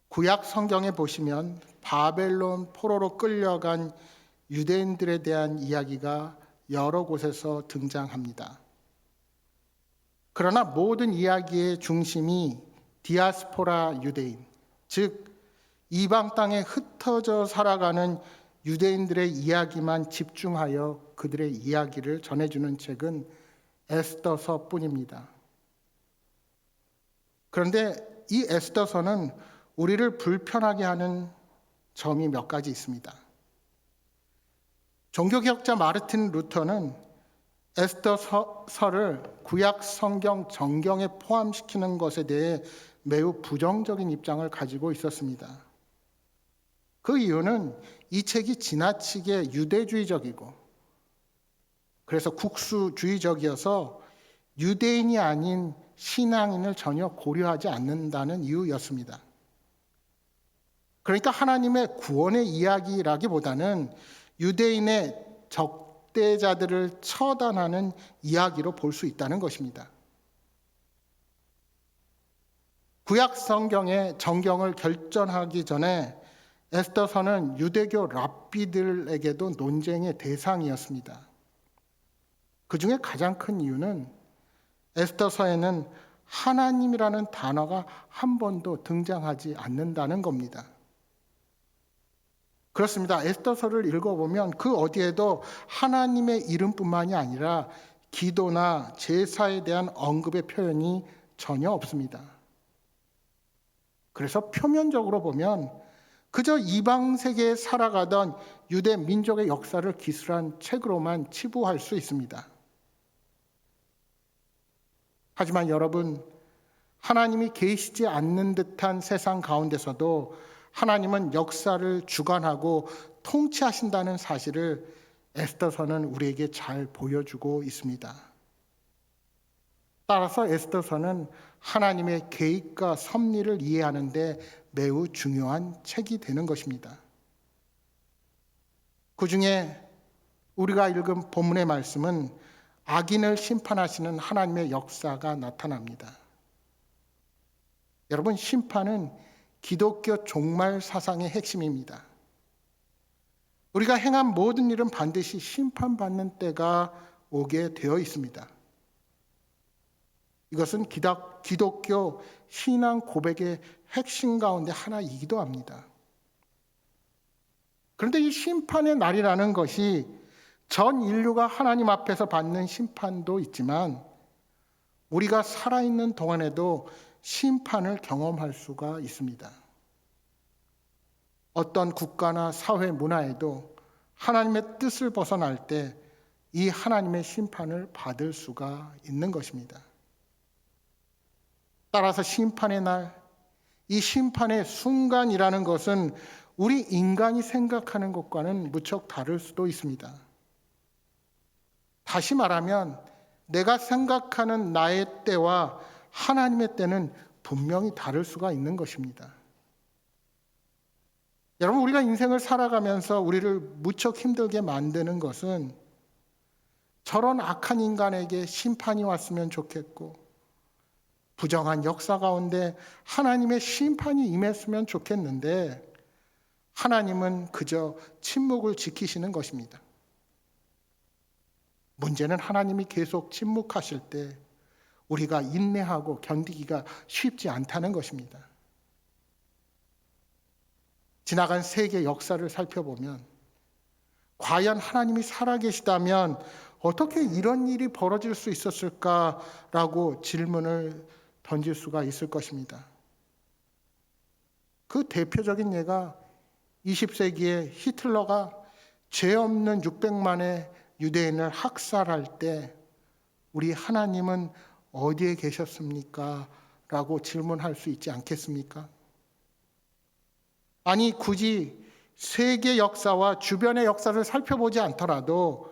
구약 성경에 보시면 바벨론 포로로 끌려간 유대인들에 대한 이야기가 여러 곳에서 등장합니다. 그러나 모든 이야기의 중심이 디아스포라 유대인, 즉 이방 땅에 흩어져 살아가는 유대인들의 이야기만 집중하여 그들의 이야기를 전해주는 책은 에스더서뿐입니다. 그런데 이 에스더서는 우리를 불편하게 하는 점이 몇 가지 있습니다. 종교개혁자 마르틴 루터는 에스더서를 구약 성경 정경에 포함시키는 것에 대해 매우 부정적인 입장을 가지고 있었습니다. 그 이유는 이 책이 지나치게 유대주의적이고 그래서 국수주의적이어서 유대인이 아닌 신앙인을 전혀 고려하지 않는다는 이유였습니다. 그러니까 하나님의 구원의 이야기라기보다는 유대인의 적대자들을 처단하는 이야기로 볼 수 있다는 것입니다. 구약 성경의 정경을 결정하기 전에 에스더서는 유대교 랍비들에게도 논쟁의 대상이었습니다. 그 중에 가장 큰 이유는 에스더서에는 하나님이라는 단어가 한 번도 등장하지 않는다는 겁니다. 그렇습니다. 에스더서를 읽어보면 그 어디에도 하나님의 이름뿐만이 아니라 기도나 제사에 대한 언급의 표현이 전혀 없습니다. 그래서 표면적으로 보면 그저 이방 세계에 살아가던 유대 민족의 역사를 기술한 책으로만 치부할 수 있습니다. 하지만 여러분, 하나님이 계시지 않는 듯한 세상 가운데서도 하나님은 역사를 주관하고 통치하신다는 사실을 에스더서는 우리에게 잘 보여주고 있습니다. 따라서 에스더서는 하나님의 계획과 섭리를 이해하는 데 매우 중요한 책이 되는 것입니다. 그중에 우리가 읽은 본문의 말씀은 악인을 심판하시는 하나님의 역사가 나타납니다. 여러분, 심판은 기독교 종말 사상의 핵심입니다. 우리가 행한 모든 일은 반드시 심판받는 때가 오게 되어 있습니다. 이것은 기독교 신앙 고백의 핵심 가운데 하나이기도 합니다. 그런데 이 심판의 날이라는 것이 전 인류가 하나님 앞에서 받는 심판도 있지만 우리가 살아있는 동안에도 심판을 경험할 수가 있습니다. 어떤 국가나 사회 문화에도 하나님의 뜻을 벗어날 때 이 하나님의 심판을 받을 수가 있는 것입니다. 따라서 심판의 날, 이 심판의 순간이라는 것은 우리 인간이 생각하는 것과는 무척 다를 수도 있습니다. 다시 말하면 내가 생각하는 나의 때와 하나님의 때는 분명히 다를 수가 있는 것입니다. 여러분, 우리가 인생을 살아가면서 우리를 무척 힘들게 만드는 것은 저런 악한 인간에게 심판이 왔으면 좋겠고 부정한 역사 가운데 하나님의 심판이 임했으면 좋겠는데 하나님은 그저 침묵을 지키시는 것입니다. 문제는 하나님이 계속 침묵하실 때 우리가 인내하고 견디기가 쉽지 않다는 것입니다. 지나간 세계 역사를 살펴보면 과연 하나님이 살아계시다면 어떻게 이런 일이 벌어질 수 있었을까라고 질문을 던질 수가 있을 것입니다. 그 대표적인 예가 20세기에 히틀러가 죄 없는 600만의 유대인을 학살할 때 우리 하나님은 어디에 계셨습니까? 라고 질문할 수 있지 않겠습니까? 아니, 굳이 세계 역사와 주변의 역사를 살펴보지 않더라도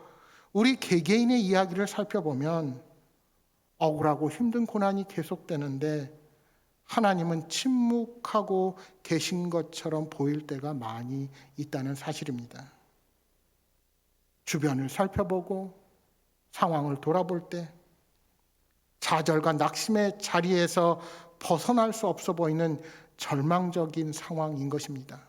우리 개개인의 이야기를 살펴보면 억울하고 힘든 고난이 계속되는데 하나님은 침묵하고 계신 것처럼 보일 때가 많이 있다는 사실입니다. 주변을 살펴보고 상황을 돌아볼 때 좌절과 낙심의 자리에서 벗어날 수 없어 보이는 절망적인 상황인 것입니다.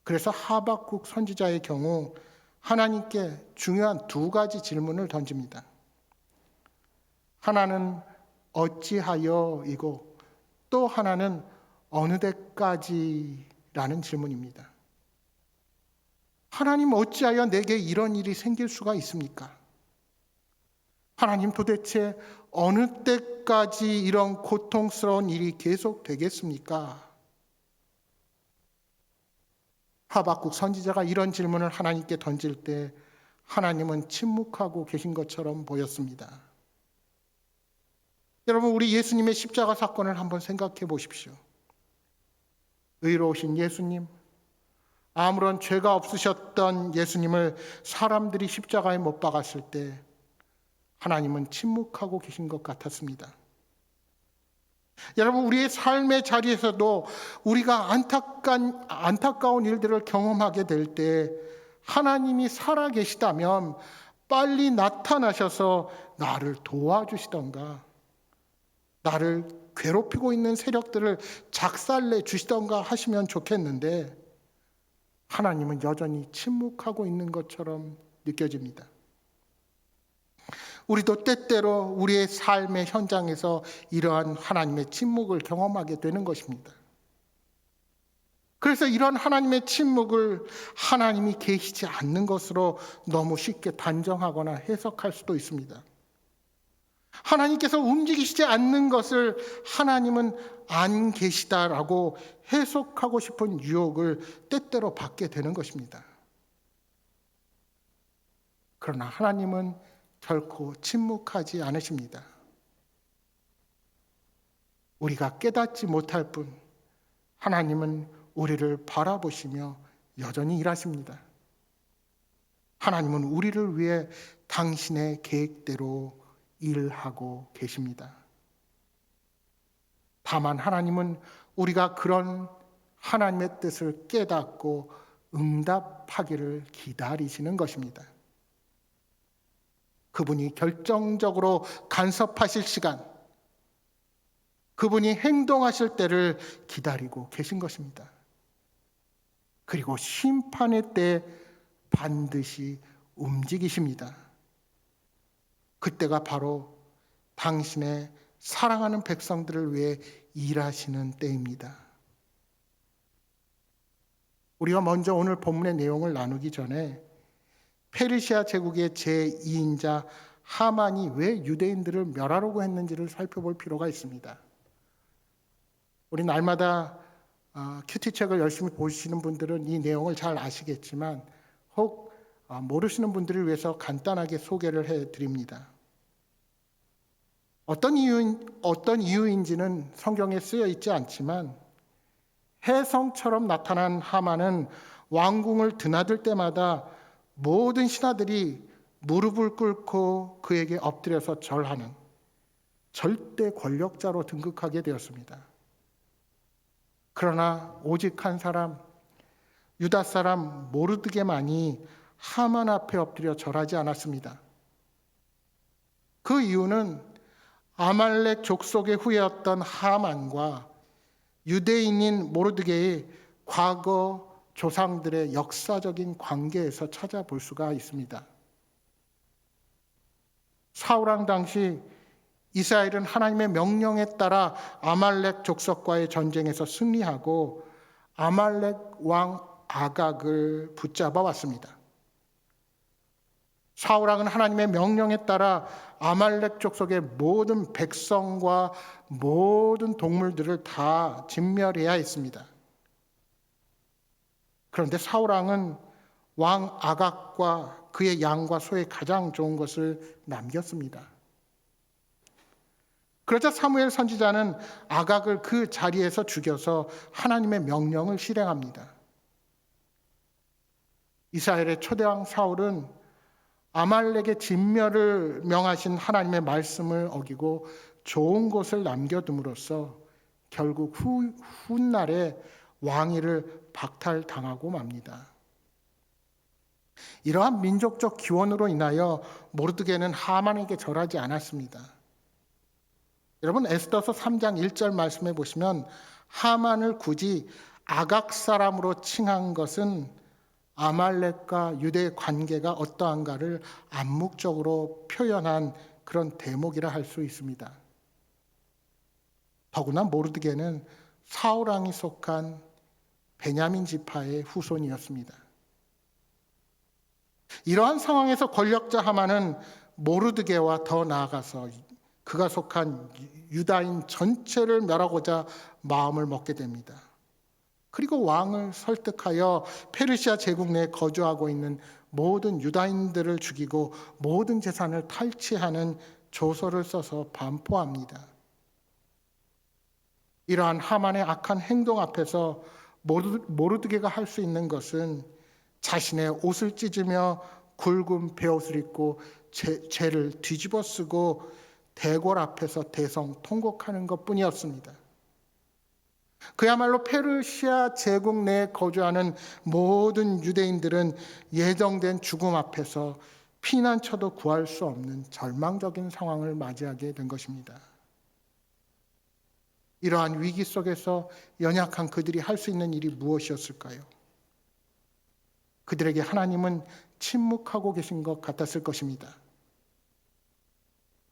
그래서 하박국 선지자의 경우 하나님께 중요한 두 가지 질문을 던집니다. 하나는 어찌하여이고 또 하나는 어느 때까지라는 질문입니다. 하나님, 어찌하여 내게 이런 일이 생길 수가 있습니까? 하나님, 도대체 어느 때까지 이런 고통스러운 일이 계속되겠습니까? 하박국 선지자가 이런 질문을 하나님께 던질 때 하나님은 침묵하고 계신 것처럼 보였습니다. 여러분, 우리 예수님의 십자가 사건을 한번 생각해 보십시오. 의로우신 예수님, 아무런 죄가 없으셨던 예수님을 사람들이 십자가에 못 박았을 때 하나님은 침묵하고 계신 것 같았습니다. 여러분, 우리의 삶의 자리에서도 우리가 안타까운 일들을 경험하게 될 때 하나님이 살아계시다면 빨리 나타나셔서 나를 도와주시던가, 나를 괴롭히고 있는 세력들을 작살내 주시던가 하시면 좋겠는데 하나님은 여전히 침묵하고 있는 것처럼 느껴집니다. 우리도 때때로 우리의 삶의 현장에서 이러한 하나님의 침묵을 경험하게 되는 것입니다. 그래서 이런 하나님의 침묵을 하나님이 계시지 않는 것으로 너무 쉽게 단정하거나 해석할 수도 있습니다. 하나님께서 움직이시지 않는 것을 하나님은 안 계시다라고 해석하고 싶은 유혹을 때때로 받게 되는 것입니다. 그러나 하나님은 결코 침묵하지 않으십니다. 우리가 깨닫지 못할 뿐 하나님은 우리를 바라보시며 여전히 일하십니다. 하나님은 우리를 위해 당신의 계획대로 일하고 계십니다. 다만 하나님은 우리가 그런 하나님의 뜻을 깨닫고 응답하기를 기다리시는 것입니다. 그분이 결정적으로 간섭하실 시간, 그분이 행동하실 때를 기다리고 계신 것입니다. 그리고 심판의 때 반드시 움직이십니다. 그때가 바로 당신의 사랑하는 백성들을 위해 일하시는 때입니다. 우리가 먼저 오늘 본문의 내용을 나누기 전에 페르시아 제국의 제2인자 하만이 왜 유대인들을 멸하려고 했는지를 살펴볼 필요가 있습니다. 우리 날마다 큐티책을 열심히 보시는 분들은 이 내용을 잘 아시겠지만 혹 모르시는 분들을 위해서 간단하게 소개를 해드립니다. 어떤 이유인지는 성경에 쓰여 있지 않지만 혜성처럼 나타난 하만은 왕궁을 드나들 때마다 모든 신하들이 무릎을 꿇고 그에게 엎드려서 절하는 절대 권력자로 등극하게 되었습니다. 그러나 오직 한 사람, 유다 사람 모르드게만이 하만 앞에 엎드려 절하지 않았습니다. 그 이유는 아말렉 족속의 후예였던 하만과 유대인인 모르드게의 과거 조상들의 역사적인 관계에서 찾아볼 수가 있습니다. 사울왕 당시 이스라엘은 하나님의 명령에 따라 아말렉 족속과의 전쟁에서 승리하고 아말렉 왕 아각을 붙잡아 왔습니다. 사울왕은 하나님의 명령에 따라 아말렉 족속의 모든 백성과 모든 동물들을 다 진멸해야 했습니다. 그런데 사울왕은 왕 아각과 그의 양과 소의 가장 좋은 것을 남겼습니다. 그러자 사무엘 선지자는 아각을 그 자리에서 죽여서 하나님의 명령을 실행합니다. 이스라엘의 초대왕 사울은 아말렉의 진멸을 명하신 하나님의 말씀을 어기고 좋은 것을 남겨둠으로써 결국 훗날에 왕위를 박탈당하고 맙니다. 이러한 민족적 기원으로 인하여 모르드게는 하만에게 절하지 않았습니다. 여러분 에스더서 3장 1절 말씀해 보시면 하만을 굳이 아각 사람으로 칭한 것은 아말렉과 유대의 관계가 어떠한가를 암묵적으로 표현한 그런 대목이라 할 수 있습니다. 더구나 모르드게는 사울 왕이 속한 베냐민 지파의 후손이었습니다. 이러한 상황에서 권력자 하만은 모르드게와 더 나아가서 그가 속한 유다인 전체를 멸하고자 마음을 먹게 됩니다. 그리고 왕을 설득하여 페르시아 제국 내에 거주하고 있는 모든 유다인들을 죽이고 모든 재산을 탈취하는 조서를 써서 반포합니다. 이러한 하만의 악한 행동 앞에서 모르드게가 할 수 있는 것은 자신의 옷을 찢으며 굵은 베옷을 입고 죄를 뒤집어 쓰고 대궐 앞에서 대성통곡하는 것뿐이었습니다. 그야말로 페르시아 제국 내에 거주하는 모든 유대인들은 예정된 죽음 앞에서 피난처도 구할 수 없는 절망적인 상황을 맞이하게 된 것입니다. 이러한 위기 속에서 연약한 그들이 할 수 있는 일이 무엇이었을까요? 그들에게 하나님은 침묵하고 계신 것 같았을 것입니다.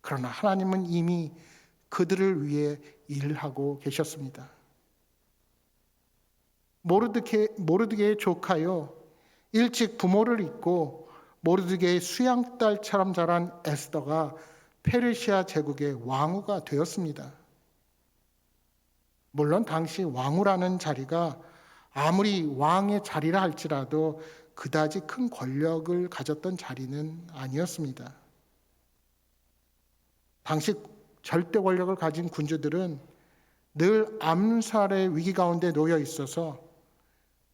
그러나 하나님은 이미 그들을 위해 일하고 계셨습니다. 모르드게의 조카요, 일찍 부모를 잊고 모르드게의 수양딸처럼 자란 에스더가 페르시아 제국의 왕후가 되었습니다. 물론 당시 왕후라는 자리가 아무리 왕의 자리라 할지라도 그다지 큰 권력을 가졌던 자리는 아니었습니다. 당시 절대 권력을 가진 군주들은 늘 암살의 위기 가운데 놓여 있어서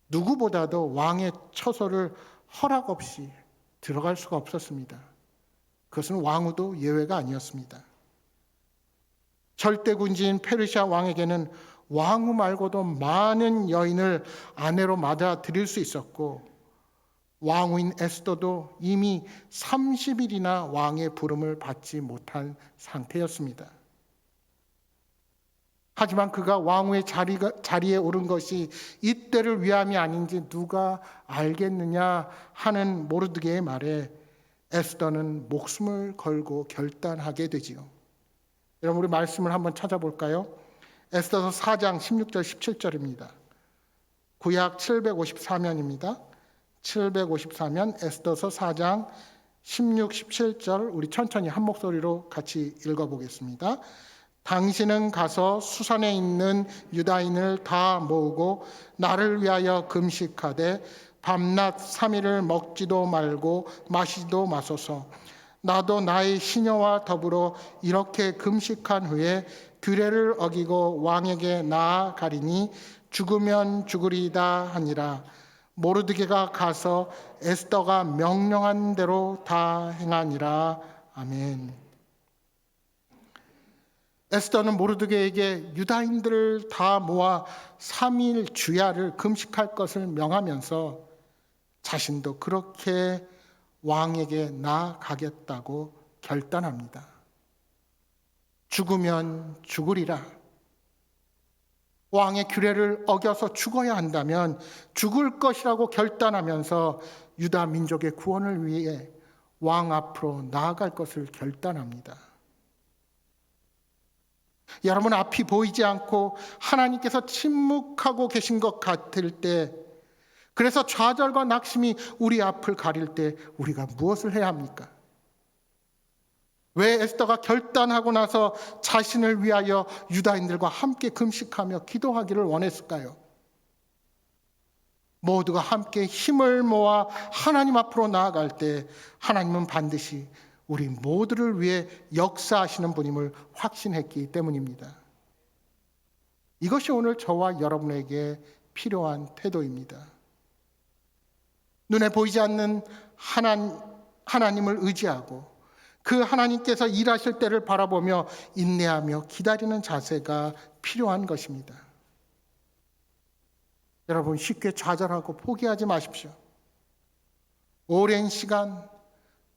누구보다도 왕의 처소를 허락 없이 들어갈 수가 없었습니다. 그것은 왕후도 예외가 아니었습니다. 절대 군주인 페르시아 왕에게는 왕후 말고도 많은 여인을 아내로 맞아들일 수 있었고 왕후인 에스더도 이미 30일이나 왕의 부름을 받지 못한 상태였습니다. 하지만 그가 왕후의 자리에 오른 것이 이때를 위함이 아닌지 누가 알겠느냐 하는 모르드게의 말에 에스더는 목숨을 걸고 결단하게 되지요. 여러분 우리 말씀을 한번 찾아볼까요? 에스더서 4장 16절 17절입니다. 구약 754면입니다. 754면 에스더서 4장 16, 17절 우리 천천히 한 목소리로 같이 읽어보겠습니다. 당신은 가서 수산에 있는 유다인을 다 모으고 나를 위하여 금식하되 밤낮 3일을 먹지도 말고 마시지도 마소서. 나도 나의 시녀와 더불어 이렇게 금식한 후에 규례를 어기고 왕에게 나아가리니 죽으면 죽으리이다 하니라. 모르드게가 가서 에스더가 명령한 대로 다 행하니라. 아멘. 에스더는 모르드게에게 유다인들을 다 모아 3일 주야를 금식할 것을 명하면서 자신도 그렇게 왕에게 나아가겠다고 결단합니다. 죽으면 죽으리라. 왕의 규례를 어겨서 죽어야 한다면 죽을 것이라고 결단하면서 유다 민족의 구원을 위해 왕 앞으로 나아갈 것을 결단합니다. 여러분 앞이 보이지 않고 하나님께서 침묵하고 계신 것 같을 때, 그래서 좌절과 낙심이 우리 앞을 가릴 때 우리가 무엇을 해야 합니까? 왜 에스더가 결단하고 나서 자신을 위하여 유다인들과 함께 금식하며 기도하기를 원했을까요? 모두가 함께 힘을 모아 하나님 앞으로 나아갈 때 하나님은 반드시 우리 모두를 위해 역사하시는 분임을 확신했기 때문입니다. 이것이 오늘 저와 여러분에게 필요한 태도입니다. 눈에 보이지 않는 하나님을 의지하고 그 하나님께서 일하실 때를 바라보며 인내하며 기다리는 자세가 필요한 것입니다. 여러분 쉽게 좌절하고 포기하지 마십시오. 오랜 시간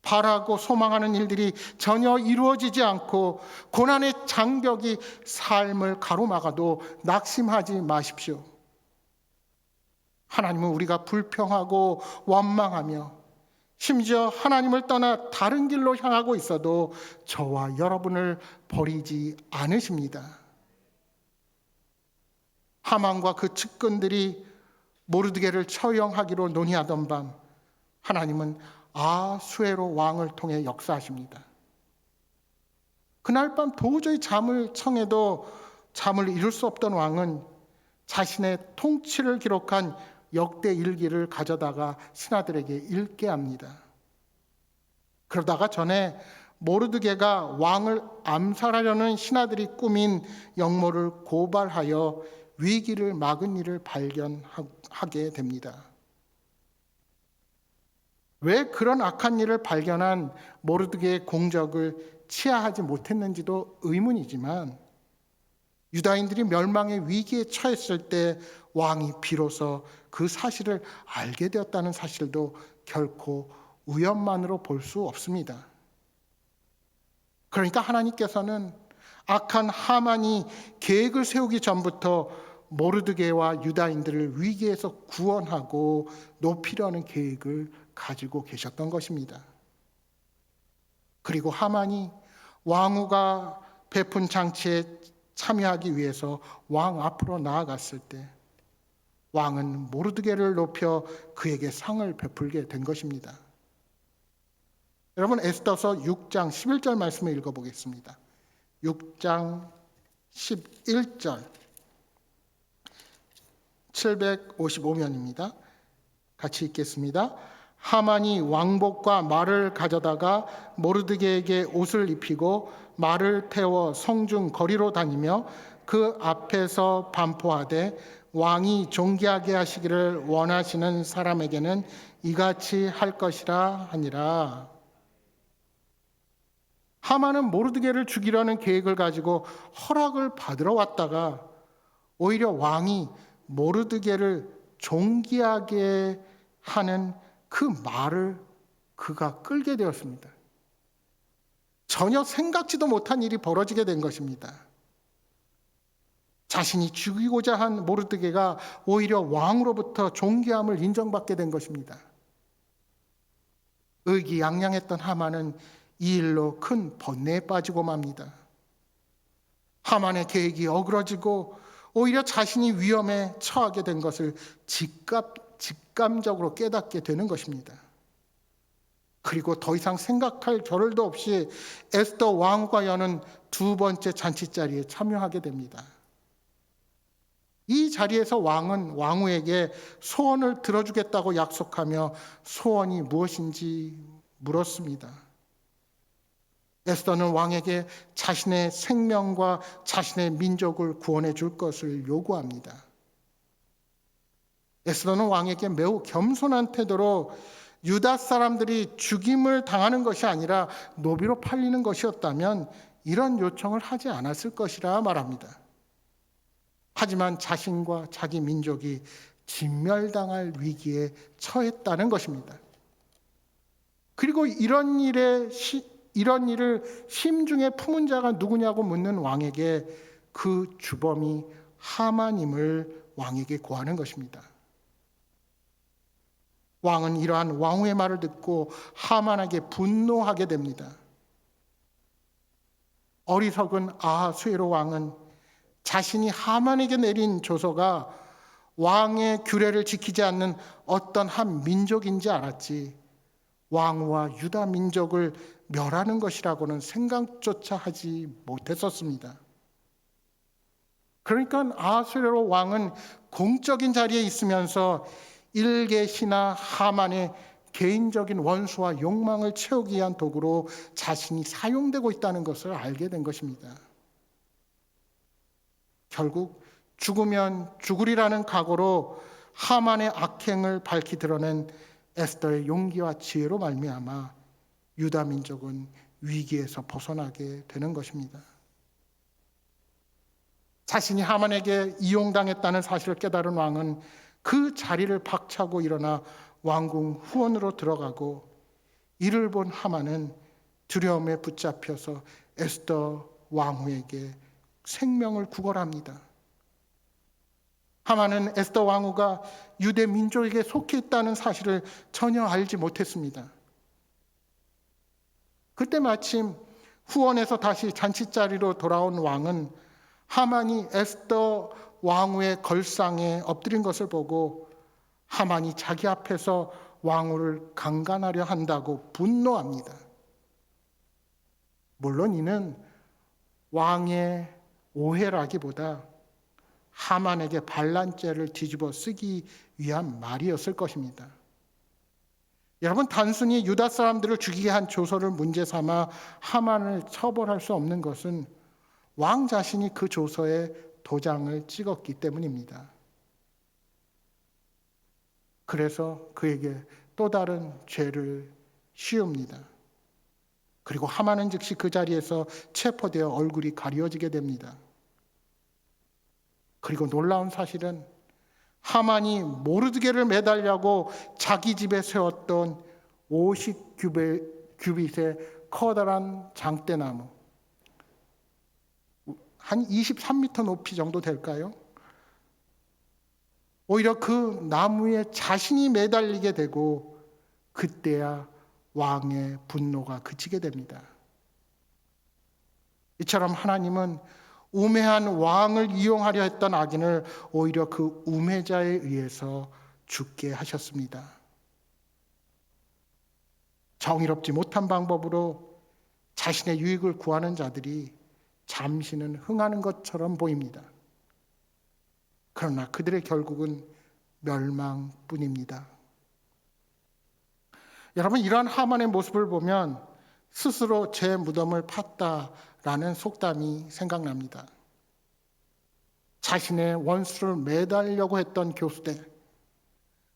바라고 소망하는 일들이 전혀 이루어지지 않고 고난의 장벽이 삶을 가로막아도 낙심하지 마십시오. 하나님은 우리가 불평하고 원망하며 심지어 하나님을 떠나 다른 길로 향하고 있어도 저와 여러분을 버리지 않으십니다. 하만과 그 측근들이 모르드게를 처형하기로 논의하던 밤, 하나님은 아수에로 왕을 통해 역사하십니다. 그날 밤 도저히 잠을 청해도 잠을 이룰 수 없던 왕은 자신의 통치를 기록한 역대 일기를 가져다가 신하들에게 읽게 합니다. 그러다가 전에 모르드게가 왕을 암살하려는 신하들이 꾸민 역모를 고발하여 위기를 막은 일을 발견하게 됩니다. 왜 그런 악한 일을 발견한 모르드게의 공적을 치하하지 못했는지도 의문이지만 유다인들이 멸망의 위기에 처했을 때 왕이 비로소 그 사실을 알게 되었다는 사실도 결코 우연만으로 볼 수 없습니다. 그러니까 하나님께서는 악한 하만이 계획을 세우기 전부터 모르드게와 유다인들을 위기에서 구원하고 높이려는 계획을 가지고 계셨던 것입니다. 그리고 하만이 왕후가 베푼 장치에 참여하기 위해서 왕 앞으로 나아갔을 때 왕은 모르드게를 높여 그에게 상을 베풀게 된 것입니다. 여러분, 에스더서 6장 11절 말씀을 읽어보겠습니다. 6장 11절 755면입니다. 같이 읽겠습니다. 하만이 왕복과 말을 가져다가 모르드게에게 옷을 입히고 말을 태워 성중 거리로 다니며 그 앞에서 반포하되 왕이 존귀하게 하시기를 원하시는 사람에게는 이같이 할 것이라 하니라. 하만은 모르드게를 죽이려는 계획을 가지고 허락을 받으러 왔다가 오히려 왕이 모르드게를 존귀하게 하는 그 말을 그가 끌게 되었습니다. 전혀 생각지도 못한 일이 벌어지게 된 것입니다. 자신이 죽이고자 한 모르드게가 오히려 왕으로부터 존귀함을 인정받게 된 것입니다. 의기양양했던 하만은 이 일로 큰 번뇌에 빠지고 맙니다. 하만의 계획이 어그러지고 오히려 자신이 위험에 처하게 된 것을 직감적으로 깨닫게 되는 것입니다. 그리고 더 이상 생각할 겨를도 없이 에스더 왕후가 여는 두 번째 잔치자리에 참여하게 됩니다. 이 자리에서 왕은 왕후에게 소원을 들어주겠다고 약속하며 소원이 무엇인지 물었습니다. 에스더는 왕에게 자신의 생명과 자신의 민족을 구원해 줄 것을 요구합니다. 에스더는 왕에게 매우 겸손한 태도로 유다 사람들이 죽임을 당하는 것이 아니라 노비로 팔리는 것이었다면 이런 요청을 하지 않았을 것이라 말합니다. 하지만 자신과 자기 민족이 진멸당할 위기에 처했다는 것입니다. 그리고 이런 일을 심중에 품은 자가 누구냐고 묻는 왕에게 그 주범이 하만임을 왕에게 고하는 것입니다. 왕은 이러한 왕후의 말을 듣고 하만에게 분노하게 됩니다. 어리석은 아하수에로 왕은 자신이 하만에게 내린 조서가 왕의 규례를 지키지 않는 어떤 한 민족인지 알았지 왕후와 유다 민족을 멸하는 것이라고는 생각조차 하지 못했었습니다. 그러니까 아하수에로 왕은 공적인 자리에 있으면서 일개 신하 하만의 개인적인 원수와 욕망을 채우기 위한 도구로 자신이 사용되고 있다는 것을 알게 된 것입니다. 결국 죽으면 죽으리라는 각오로 하만의 악행을 밝히 드러낸 에스더의 용기와 지혜로 말미암아 유다 민족은 위기에서 벗어나게 되는 것입니다. 자신이 하만에게 이용당했다는 사실을 깨달은 왕은 그 자리를 박차고 일어나 왕궁 후원으로 들어가고 이를 본 하만은 두려움에 붙잡혀서 에스더 왕후에게 생명을 구걸합니다. 하만은 에스더 왕후가 유대 민족에게 속해 있다는 사실을 전혀 알지 못했습니다. 그때 마침 후원에서 다시 잔치자리로 돌아온 왕은 하만이 에스더 왕후의 걸상에 엎드린 것을 보고 하만이 자기 앞에서 왕후를 강간하려 한다고 분노합니다. 물론 이는 왕의 오해라기보다 하만에게 반란죄를 뒤집어 쓰기 위한 말이었을 것입니다. 여러분, 단순히 유다 사람들을 죽이게 한 조서를 문제 삼아 하만을 처벌할 수 없는 것은 왕 자신이 그 조서에 도장을 찍었기 때문입니다. 그래서 그에게 또 다른 죄를 씌웁니다. 그리고 하만은 즉시 그 자리에서 체포되어 얼굴이 가려지게 됩니다. 그리고 놀라운 사실은 하만이 모르드게를 매달려고 자기 집에 세웠던 50규빗의 커다란 장대나무, 한 23m 높이 정도 될까요? 오히려 그 나무에 자신이 매달리게 되고 그때야 왕의 분노가 그치게 됩니다. 이처럼 하나님은 우매한 왕을 이용하려 했던 악인을 오히려 그 우매자에 의해서 죽게 하셨습니다. 정의롭지 못한 방법으로 자신의 유익을 구하는 자들이 잠시는 흥하는 것처럼 보입니다. 그러나 그들의 결국은 멸망뿐입니다. 여러분, 이러한 하만의 모습을 보면 스스로 제 무덤을 팠다라는 속담이 생각납니다. 자신의 원수를 매달려고 했던 교수대,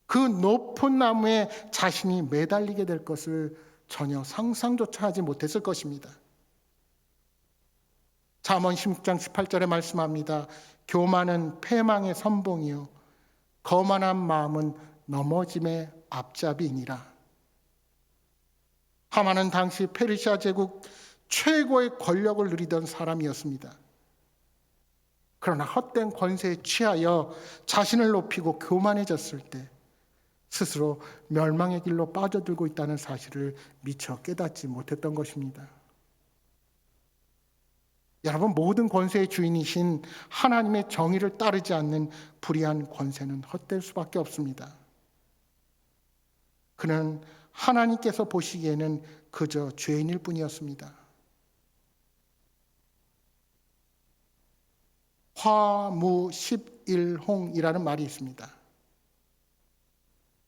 그 높은 나무에 자신이 매달리게 될 것을 전혀 상상조차 하지 못했을 것입니다. 잠언 16장 18절에 말씀합니다. 교만은 패망의 선봉이요 거만한 마음은 넘어짐의 앞잡이니라. 하만은 당시 페르시아 제국 최고의 권력을 누리던 사람이었습니다. 그러나 헛된 권세에 취하여 자신을 높이고 교만해졌을 때 스스로 멸망의 길로 빠져들고 있다는 사실을 미처 깨닫지 못했던 것입니다. 여러분, 모든 권세의 주인이신 하나님의 정의를 따르지 않는 불의한 권세는 헛될 수밖에 없습니다. 그는 하나님께서 보시기에는 그저 죄인일 뿐이었습니다. 화무십일홍이라는 말이 있습니다.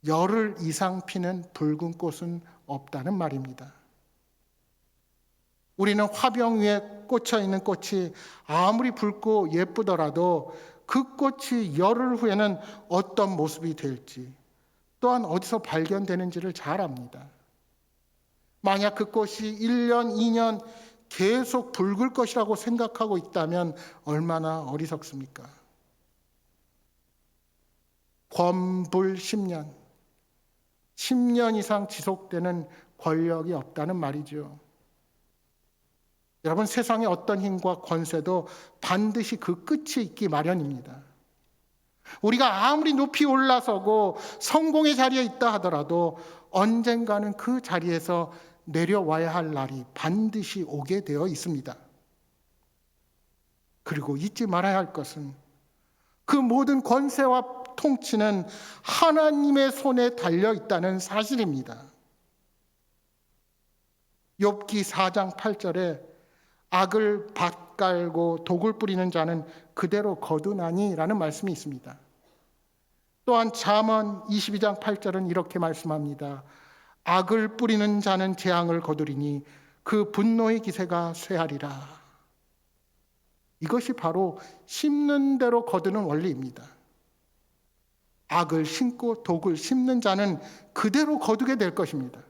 열흘 이상 피는 붉은 꽃은 없다는 말입니다. 우리는 화병 위에 꽂혀 있는 꽃이 아무리 붉고 예쁘더라도 그 꽃이 열흘 후에는 어떤 모습이 될지, 또한 어디서 발견되는지를 잘 압니다. 만약 그 꽃이 1년, 2년 계속 붉을 것이라고 생각하고 있다면 얼마나 어리석습니까? 권불 10년, 10년 이상 지속되는 권력이 없다는 말이죠. 여러분, 세상의 어떤 힘과 권세도 반드시 그 끝이 있기 마련입니다. 우리가 아무리 높이 올라서고 성공의 자리에 있다 하더라도 언젠가는 그 자리에서 내려와야 할 날이 반드시 오게 되어 있습니다. 그리고 잊지 말아야 할 것은 그 모든 권세와 통치는 하나님의 손에 달려 있다는 사실입니다. 욥기 4장 8절에 악을 밭갈고 독을 뿌리는 자는 그대로 거두나니라는 말씀이 있습니다. 또한 잠언 22장 8절은 이렇게 말씀합니다. 악을 뿌리는 자는 재앙을 거두리니 그 분노의 기세가 쇠하리라. 이것이 바로 심는 대로 거두는 원리입니다. 악을 심고 독을 심는 자는 그대로 거두게 될 것입니다.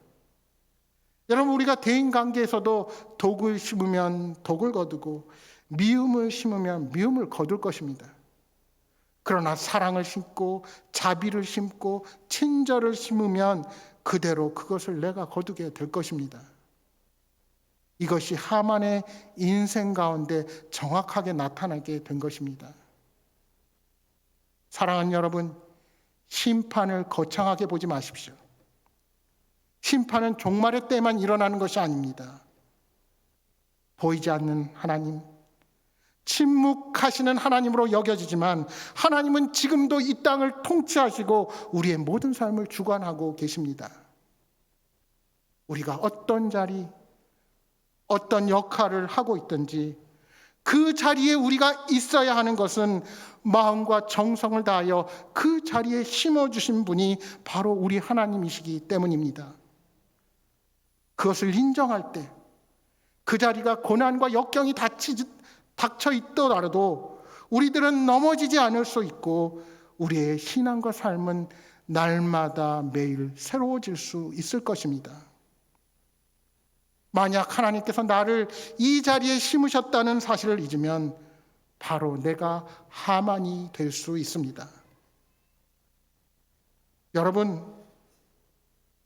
여러분, 우리가 대인관계에서도 독을 심으면 독을 거두고 미움을 심으면 미움을 거둘 것입니다. 그러나 사랑을 심고 자비를 심고 친절을 심으면 그대로 그것을 내가 거두게 될 것입니다. 이것이 하만의 인생 가운데 정확하게 나타나게 된 것입니다. 사랑하는 여러분, 심판을 거창하게 보지 마십시오. 심판은 종말의 때만 일어나는 것이 아닙니다. 보이지 않는 하나님, 침묵하시는 하나님으로 여겨지지만 하나님은 지금도 이 땅을 통치하시고 우리의 모든 삶을 주관하고 계십니다. 우리가 어떤 자리, 어떤 역할을 하고 있든지 그 자리에 우리가 있어야 하는 것은 마음과 정성을 다하여 그 자리에 심어주신 분이 바로 우리 하나님이시기 때문입니다. 그것을 인정할 때 그 자리가 고난과 역경이 닥쳐 있더라도 우리들은 넘어지지 않을 수 있고 우리의 신앙과 삶은 날마다 매일 새로워질 수 있을 것입니다. 만약 하나님께서 나를 이 자리에 심으셨다는 사실을 잊으면 바로 내가 하만이 될 수 있습니다. 여러분,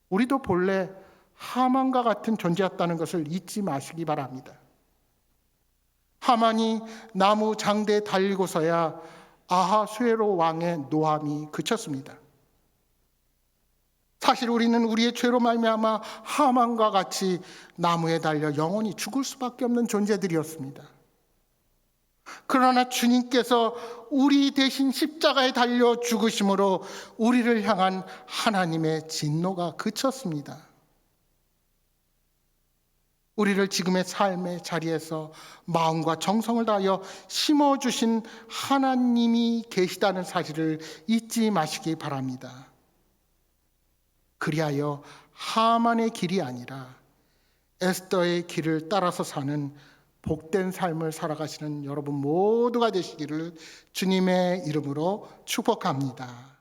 우리도 본래 하만과 같은 존재였다는 것을 잊지 마시기 바랍니다. 하만이 나무 장대에 달리고서야 아하수에로 왕의 노함이 그쳤습니다. 사실 우리는 우리의 죄로 말미암아 하만과 같이 나무에 달려 영원히 죽을 수밖에 없는 존재들이었습니다. 그러나 주님께서 우리 대신 십자가에 달려 죽으심으로 우리를 향한 하나님의 진노가 그쳤습니다. 우리를 지금의 삶의 자리에서 마음과 정성을 다하여 심어주신 하나님이 계시다는 사실을 잊지 마시기 바랍니다. 그리하여 하만의 길이 아니라 에스더의 길을 따라서 사는 복된 삶을 살아가시는 여러분 모두가 되시기를 주님의 이름으로 축복합니다.